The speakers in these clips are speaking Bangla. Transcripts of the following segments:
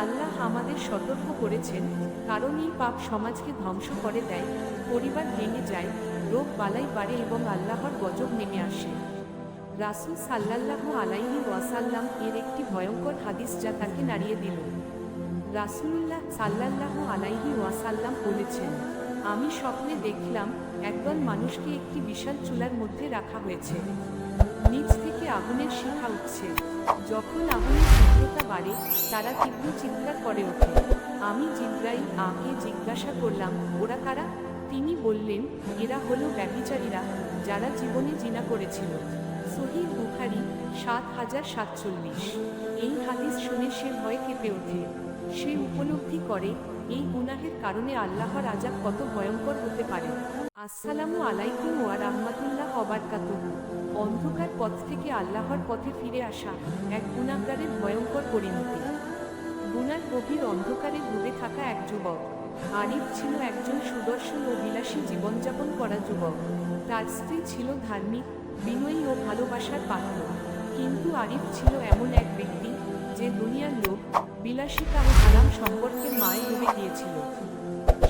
আল্লাহ আমাদের সতর্ক করেছেন, কারণ এই পাপ সমাজকে ধ্বংস করে দেয়, পরিবার ভেঙে যায়, রোগ বালাই বাড়ে এবং আল্লাহর গজব নেমে আসে। রাসূল সাল্লাল্লাহু আলাইহি ওয়াসাল্লাম এর একটি ভয়ঙ্কর হাদিস যা তাকে নাড়িয়ে দিল। রাসূলুল্লাহ সাল্লাল্লাহু আলাইহি ওয়াসাল্লাম বলেছেন, আমি স্বপ্নে দেখলাম একদল মানুষকে একটি বিশাল চুলার মধ্যে রাখা হয়েছে। নিচ থেকে আগুনের শিখা উঠছে। যখন আগুনের তীব্রতা বাড়ে, তারা তীব্র চিৎকার করে ওঠে। আমি জিবরাইল আকে জিজ্ঞাসা করলাম, ওরা কারা? তিনি বললেন, এরা হলো ব্যভিচারীরা, যারা জীবনে জিনা করেছিল। সহিহ বুখারী ৭,০৪৭। এই হাদিস শুনে সে ভয়ে কেঁপে ওঠে। সে উপলব্ধি করে এই গুনাহের কারণে আল্লাহর আযাব কত ভয়ঙ্কর হতে পারে। আসসালামু আলাইকুম ওয়া রাহমাতুল্লাহ ওয়া বারাকাতুহু। অন্ধকার পথ থেকে আল্লাহর পথে ফিরে আসা এক গুনাহগারের ভয়ঙ্কর পরিণতি। গুনার গভীর অন্ধকারে ডুবে থাকা এক যুবক। আরিফ ছিল একজন সুদর্শন ও বিলাসী জীবনযাপন করা যুবক। তার স্ত্রী ছিল ধার্মিক, বিনয়ী ও ভালোবাসার পাত্র। কিন্তু আরিফ ছিল এমন এক ব্যক্তি যে দুনিয়ার লোভ, বিলাসিতা ও হারাম সম্পর্কের মায় ডুবে গিয়েছিল।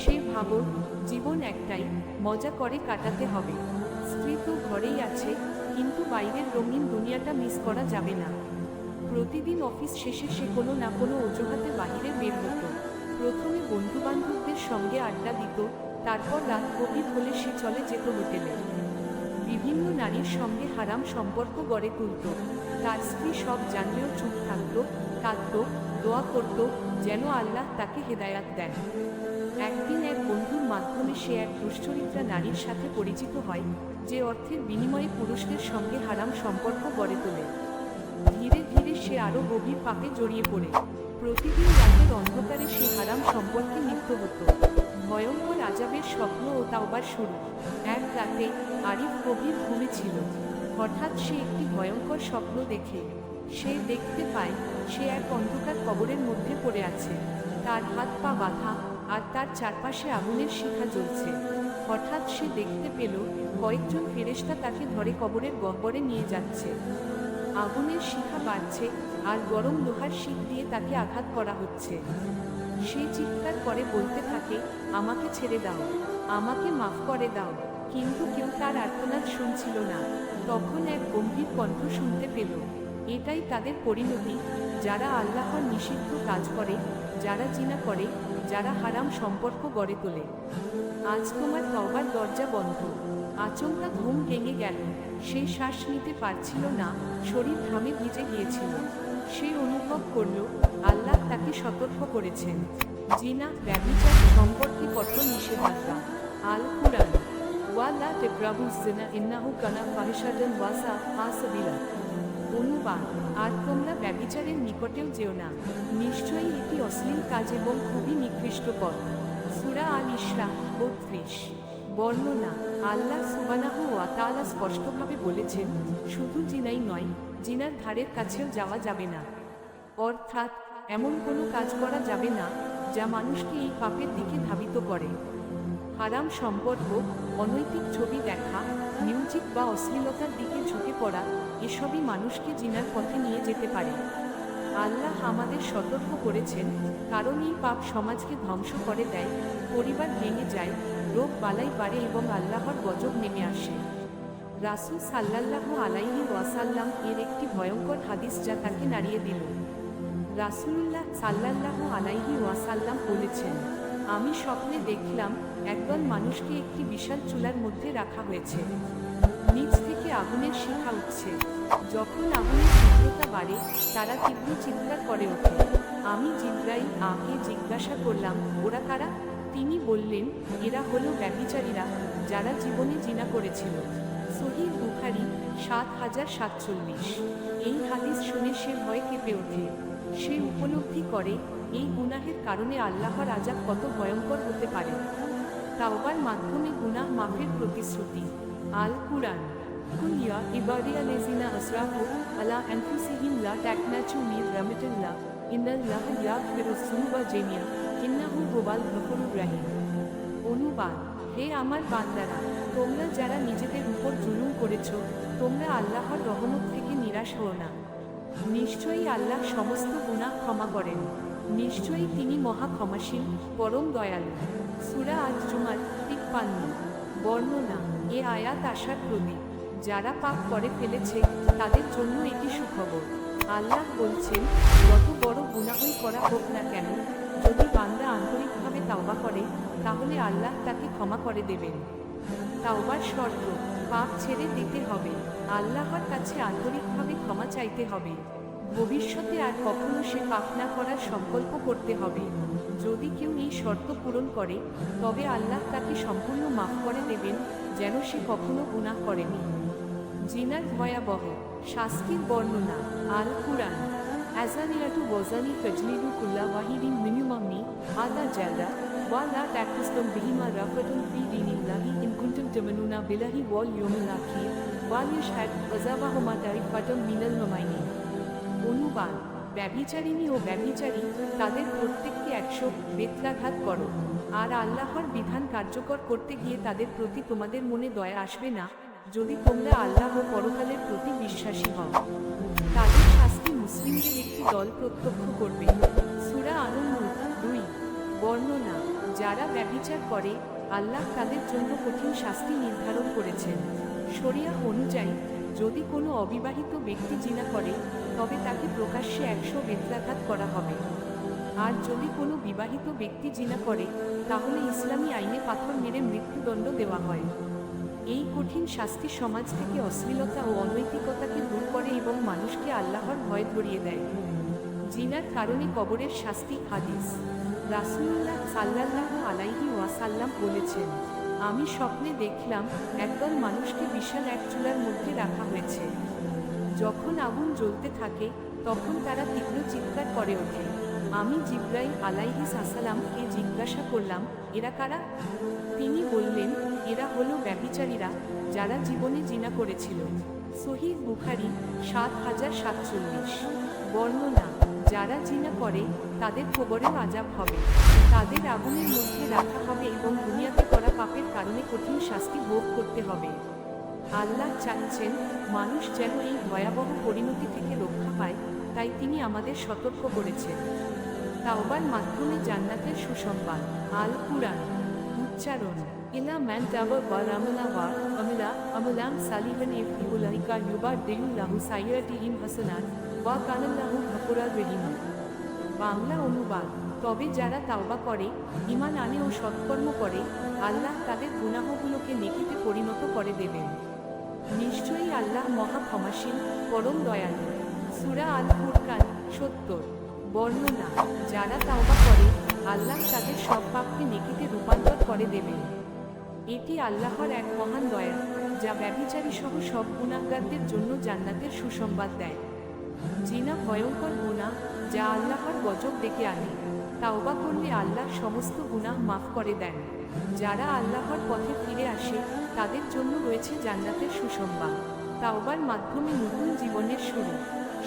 সে ভাবত, জীবন একটাই, মজা করে কাটাতে হবে। স্ত্রী তো ঘরেই আছে, কিন্তু বাইরের রঙিন দুনিয়াটা মিস করা যাবে না। প্রতিদিন অফিস শেষে সে কোনো না কোনো অজুহাতে বাহিরে বের হতো। প্রথমে বন্ধুবান্ধবদের সঙ্গে আড্ডা দিত, তারপর রাত গভীর হলে সে চলে যেত হোটেলে। বিভিন্ন নারীর সঙ্গে হারাম সম্পর্ক গড়ে তুলত। তার স্ত্রী সব জানলেও চুপ থাকত, কাঁদত, দোয়া করত যেন আল্লাহ তাকে হেদায়াত দেন। একদিন এক বন্ধুর মাধ্যমে সে এক দুশ্চরিত্রা নারীর সাথে পরিচিত হয়, যে অর্থের বিনিময়ে পুরুষদের সঙ্গে হারাম সম্পর্ক গড়ে তোলে। ধীরে ধীরে সে আরও গভীর পাপে জড়িয়ে পড়ে। প্রতিদিন রাতের অন্ধকারে সে হারাম সম্পর্কে লিপ্ত হতো। ভয়ঙ্কর আযাবের স্বপ্ন ও তাওবার শুরু। এক রাতে আরিফ গভীর ঘুমে ছিল। হঠাৎ সে একটি ভয়ঙ্কর স্বপ্ন দেখে। সে দেখতে পায় সে এক অন্ধকার কবরের মধ্যে পড়ে আছে। তার হাত পা বাঁধা, আর তার চারপাশে আগুনের শিখা জ্বলছে। হঠাৎ সে দেখতে পেল কয়েকজন ফেরেশতা তাকে ধরে কবরের গহ্বরে নিয়ে যাচ্ছে। আগুনের শিখা বাড়ছে, আর গরম লোহার শিক দিয়ে তাকে আঘাত করা হচ্ছে। সে চিৎকার করে বলতে থাকে, আমাকে ছেড়ে দাও, আমাকে মাফ করে দাও। কিন্তু কেউ তার আর্তনাদ শুনছিল না। তখন এক গম্ভীর কণ্ঠ শুনতে পেল, এটাই তাদের পরিণতি, যারা আল্লাহর নিষিদ্ধ কাজ করে, যারা জিনা করে, যারা হারাম সম্পর্ক গড়ে তোলে। আজ তোমার তওবার দরজা বন্ধ। আচমকা ঘুম ভেঙে গেল। সে শ্বাস নিতে পারছিল না, শরীর ঘামে ভিজে গিয়েছিল। সে অনুভব করল আল্লাহ তাকে সতর্ক করেছেন। জিনা, ব্যভিচার সম্পর্কে কঠোর নিষেধাজ্ঞা। আল কুরআন। ওয়ালা তাকরাবুজ জিনা ইন্নাহু কানা ফাহিশাতান ওয়া সাআ সাবিলা। অনুবাদ, আর তোমরা ব্যভিচারের নিকটেও যেও না, নিশ্চয়ই এটি অশ্লীল কাজ এবং খুবই নিকৃষ্ট পথ। সূরা আল ইসরা ৩২। বর্ণনা, আল্লাহ সুবহানাহু ওয়া তাআলা স্পষ্টভাবে বলেছেন, শুধু জিনাই নয়, জিনার ধারের কাছেও যাওয়া যাবে না। অর্থাৎ এমন কোনো কাজ করা যাবে না যা মানুষকে এই পাপের দিকে ধাবিত করে। হারাম সম্পর্ক, অনৈতিক ছবি দেখা, মিউজিক বা অশ্লীলতার দিকে ঝুঁকে পড়া, এসবই মানুষকে জিনার পথে নিয়ে যেতে পারে। আল্লাহ আমাদের সতর্ক করেছেন, কারণ এই পাপ সমাজকে ধ্বংস করে দেয়, পরিবার ভেঙে যায়, রোগ বালাই বাড়ে এবং আল্লাহর গজব নেমে আসে। রাসূল সাল্লাল্লাহু আলাইহি ওয়াসাল্লাম এর একটি ভয়ঙ্কর হাদিস যা তাকে নাড়িয়ে দিল। রাসূলুল্লাহ সাল্লাল্লাহু আলাইহি ওয়াসাল্লাম বলেছেন, আমি স্বপ্নে দেখলাম একদল মানুষকে একটি বিশাল চুলার মধ্যে রাখা হয়েছে। নিচ থেকে আগুনের শিখা উঠছে। যখন আগুনের তীব্রতা বাড়ে, তারা তীব্র চিৎকার করে ওঠে। আমি জিবরাইল আকে জিজ্ঞাসা করলাম, ওরা কারা? তিনি বললেন, এরা হলো ব্যভিচারীরা, যারা জীবনে জিনা করেছিল। সহিহ বুখারী ৭,০৪৭। এই হাদিস শুনে সে ভয়ে কেঁপে ওঠে। সে উপলব্ধি করে এই গুনাহের কারণে আল্লাহর আযাব কত ভয়ঙ্কর হতে পারে। তাওবার মাধ্যমে গুনাহ মাফের প্রতিশ্রুতি। আল কুরআন। কুল ইয়া ইবাদিয়াল্লাযিনা আসরাফু আলা আনফুসিহিম লা তাকনাতু মির রাহমাতিল্লাহ ইন্নাল্লাহা ইয়াগফিরুয যুনুবা জামিআ ইন্নাহু হুয়াল গফুরুর রহিম। অনুবাদ, হে আমার বান্দারা, তোমরা যারা নিজেদের উপর জুলুম করেছ, তোমরা আল্লাহর রহমত থেকে নিরাশ হও না। নিশ্চয়ই আল্লাহ সমস্ত গুনাহ ক্ষমা করেন। নিশ্চয়ই তিনি মহা ক্ষমাশীল, পরম দয়ালু। সূরা আজ-জুমার 53। বর্ণনা। এ আয়াত আশার প্রতীক। যারা পাপ করে ফেলেছে তাদের জন্য এটি সুখবর। আল্লাহ বলছেন, যত বড় গুনাহই করা হোক না কেন, যদি বান্দা আন্তরিকভাবে তাওবা করে তাহলে আল্লাহ তাকে ক্ষমা করে দেবেন। তাওবার শর্ত: পাপ ছেড়ে দিতে হবে, আল্লাহর কাছে আন্তরিকভাবে ক্ষমা চাইতে হবে, ভবিষ্যতে আর কখনো সে পাপ না করার সংকল্প করতে হবে। যদি কেউ এই শর্ত পূরণ করে তবে আল্লাহ তাকে সম্পূর্ণ মাফ করে দেবেন, যেন সে কখনো গুনাহ করেনি। জিনার ভয়াবহ শাস্তির বর্ণনা। আল কুরআন। আযানিয়াতু ওয়াজানি ফাজলিদু কুল্লা ওয়াহিদিন মিনিমামনি আদা জালদা ওয়া লা তাকুসতুম বিহিমা রাফাতুন ফি দীনিল্লাহি ইন কুনতুম তুমিনুনা বিল্লাহি ওয়াল ইয়াউমিল আখির ওয়া ইয়াশহাদ আযাবাহুমা তারিফাতুম মিনাল মুমিনিন। অনুবাদ। ব্যভিচারিণী ও ব্যভিচারী, তাদের প্রত্যেককে 100 বেত্রাঘাত করো, আর আল্লাহর বিধান কার্যকর করতে গিয়ে তাদের প্রতি তোমাদের মনে দয়া আসবে না, যদি তোমরা আল্লাহ ও পরকালের প্রতি বিশ্বাসী হও। তাদের শাস্তি মুসলিমদের একটি দল প্রত্যক্ষ করবে। সূরা আন-নূর 2। বর্ণনা। যারা ব্যভিচার করে আল্লাহ তাদের জন্য কঠিন শাস্তি নির্ধারণ করেছেন। শরিয়াহ অনুযায়ী যদি কোনো অবিবাহিত ব্যক্তি জিনা করে তবে তাকে প্রকাশ্যে 100 বেত্রাঘাত করা হবে। আর যদি কোনো বিবাহিত ব্যক্তি জিনা করে তাহলে ইসলামী আইনে পাথর মেরে মৃত্যুদণ্ড দেওয়া হয়। এই কঠিন শাস্তি সমাজ থেকে অশ্লীলতা ও অনৈতিকতাকে দূর করে এবং মানুষকে আল্লাহর ভয় ধরিয়ে দেয়। জিনার কারণে কবরের শাস্তি। হাদিস। রাসূলুল্লাহ সাল্লাল্লাহু আলাইহি ওয়াসাল্লাম বলেছেন, আমি স্বপ্নে দেখলাম একদল মানুষকে বিশাল এক চুলার মধ্যে রাখা হয়েছে। যখন আগুন জ্বলতে থাকে তখন তারা তীব্র চিৎকার করে ওঠে। আমি জিবরাইল আলাইহিস সালামকে জিজ্ঞাসা করলাম, এরা কারা? তিনি বললেন, এরা হলো ব্যভিচারীরা যারা জীবনে জিনা করেছিল। সহিহ বুখারী ৭০৪৭। বর্ণনা। যারা জিনা করে তাদের কবরেও আযাব হবে, তাদের আগুনের মধ্যে রাখা হবে এবং দুনিয়াতে করা পাপের কারণে কঠিন শাস্তি ভোগ করতে হবে। আল্লাহ চাচ্ছেন মানুষ যেন এই ভয়াবহ পরিণতি থেকে রক্ষা পায়, তাই তিনি আমাদের সতর্ক করেছেন। তাওবার মাধ্যমে জান্নাতের সুসংবাদ। আল কুরআন। উচ্চারণ। ইলা মান তাবা ওয়া আমালা ওয়া আমিলা আমালাম সালিহান ইউলাইকা ইউবাদদিলুল্লাহু সাইয়্যাতিহিম হাসানাত ওয়া কানাল্লাহু গফুরার রহিম। বাংলা অনুবাদ। তবে যারা তাওবা করে, ঈমান আনে ও সৎকর্ম করে, আল্লাহ তাদের গুনাহগুলোকে নেকিতে পরিণত করে দেবেন। নিশ্চয়ই আল্লাহ মহা ক্ষমাশীল, পরম দয়ালু। সূরা আল ফুরকান ৭০। বর্ণনা। যারা তাওবা করে আল্লাহ তাদের সব পাপকে নেকিতে রূপান্তর করে দেবেন। এটি আল্লাহর এক মহান দয়া, যা ব্যভিচারী সহ সব গুনাহগারদের জন্য জান্নাতের সুসংবাদ দেয়। জিনা ভয়ঙ্কর গুনাহ, যা আল্লাহর গজব ডেকে আনে। তাওবা করলে আল্লাহ সমস্ত গুনাহ মাফ করে দেন। যারা আল্লাহর পথে ফিরে আসে তাদের জন্য রয়েছে জান্নাতের সুসংবাদ। তাওবার মাধ্যমে নতুন জীবনের শুরু।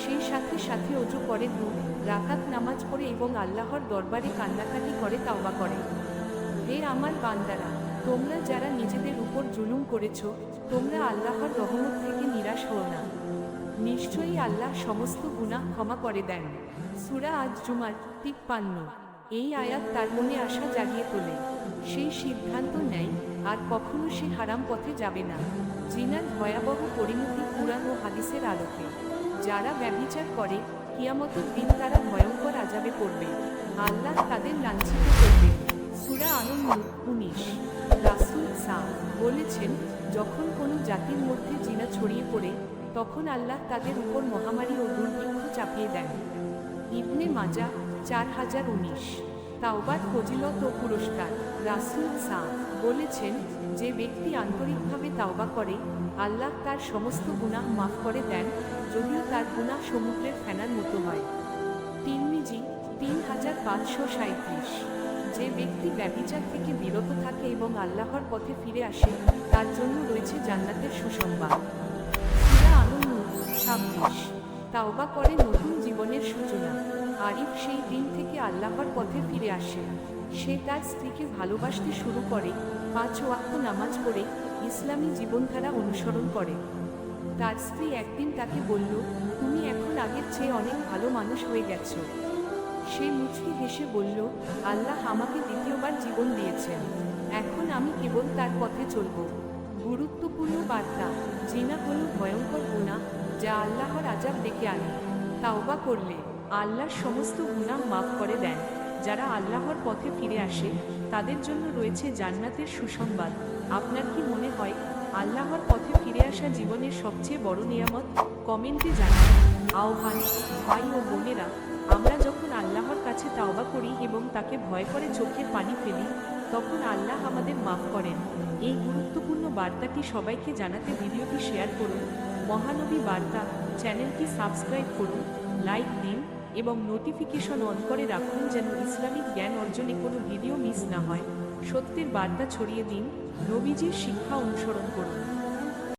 সেই সাথে সাথে ওযু করে 2 রাকাত নামাজ পড়ে এবং আল্লাহর দরবারে কান্নাকাটি করে তাওবা করে। হে আমার বান্দারা, তোমরা যারা নিজেদের উপর জুলুম করেছ, তোমরা আল্লাহর রহমত থেকে নিরাশ হও না। নিশ্চয়ই আল্লাহ সমস্ত গুনাহ ক্ষমা করে দেন। সূরা আজ-জুমার 53। এই আয়াত তার মনে আশা জাগিয়ে তোলে। সেই সিদ্ধান্ত নেয় আর কখনো সে হারাম পথে যাবে না। জিনার ভয়াবহ পরিণতি কুরআন ও হাদিসের আলোকে। যারা ব্যভিচার করে কিয়ামতের দিন তারা ভয়ঙ্কর আযাবে পড়বে। আল্লাহ তাদের লাঞ্ছিত করবে। সূরা আন-নূর 19। রাসূল বলেছেন, যখন কোনো জাতির মধ্যে জিনা ছড়িয়ে পড়ে তখন আল্লাহ তাদের উপর মহামারী ও দুর্ভিক্ষ চাপিয়ে দেন। ইবনে মাজাহ 4019। তাওবার ফজিলত ও পুরস্কার। রাসূল বলেছেন, যে ব্যক্তি আন্তরিকভাবে তাওবা করে আল্লাহ তার সমস্ত গুনাহ মাফ করে দেন, যদিও তার গুনাহ সমুদ্রের ফেনার মতো হয়। তিরমিজি 3537। যে ব্যক্তি ব্যভিচার থেকে বিরত থাকে এবং আল্লাহর পথে ফিরে আসে তার জন্য রয়েছে জান্নাতের সুসংবাদ। সূরা আন-নূর 26। তাওবা করে নতুন জীবনের সূচনা। আরিফ সেই দিন থেকে আল্লাহর পথে ফিরে আসে। সে তার স্ত্রীকে ভালোবাসতে শুরু করে, 5 ওয়াক্ত নামাজ পড়ে, ইসলামী জীবনধারা অনুসরণ করে। তার স্ত্রী একদিন তাকে বলল, তুমি এখন আগের চেয়ে অনেক ভালো মানুষ হয়ে গেছো। সে মুচকি হেসে বলল, আল্লাহ আমাকে দ্বিতীয়বার জীবন দিয়েছেন, এখন আমি কেবল তার পথে চলব। গুরুত্বপূর্ণ বার্তা, জিনা হল ভয়ঙ্কর গুনাহ যা আল্লাহর আযাব ডেকে আনে। তাওবা করলে আল্লাহ সমস্ত গুনাহ মাফ করে দেন। যারা আল্লাহর পথে ফিরে আসে তাদের জন্য রয়েছে জান্নাতের সুসংবাদ। আপনার কি মনে হয় আল্লাহর পথে ফিরে আসা জীবনের সবচেয়ে বড় নিয়ামত? কমেন্টে জানান। আহ্বান, ভাই ও বোনেরা, আমরা যখন আল্লাহর কাছে তাওবা করি এবং তাকে ভয় করে চোখের পানি ফেলি, তখন আল্লাহ আমাদের মাফ করেন। এই গুরুত্বপূর্ণ বার্তাটি সবাইকে জানাতে ভিডিওটি শেয়ার করুন। মহানবী বার্তা চ্যানেলটি সাবস্ক্রাইব করুন, লাইক দিন এবং নোটিফিকেশন অন করে রাখুন যেন ইসলামিক জ্ঞান অর্জনে কোনো ভিডিও মিস না হয়। সত্যের বার্তা ছড়িয়ে দিন, নবীজির শিক্ষা অনুসরণ করুন।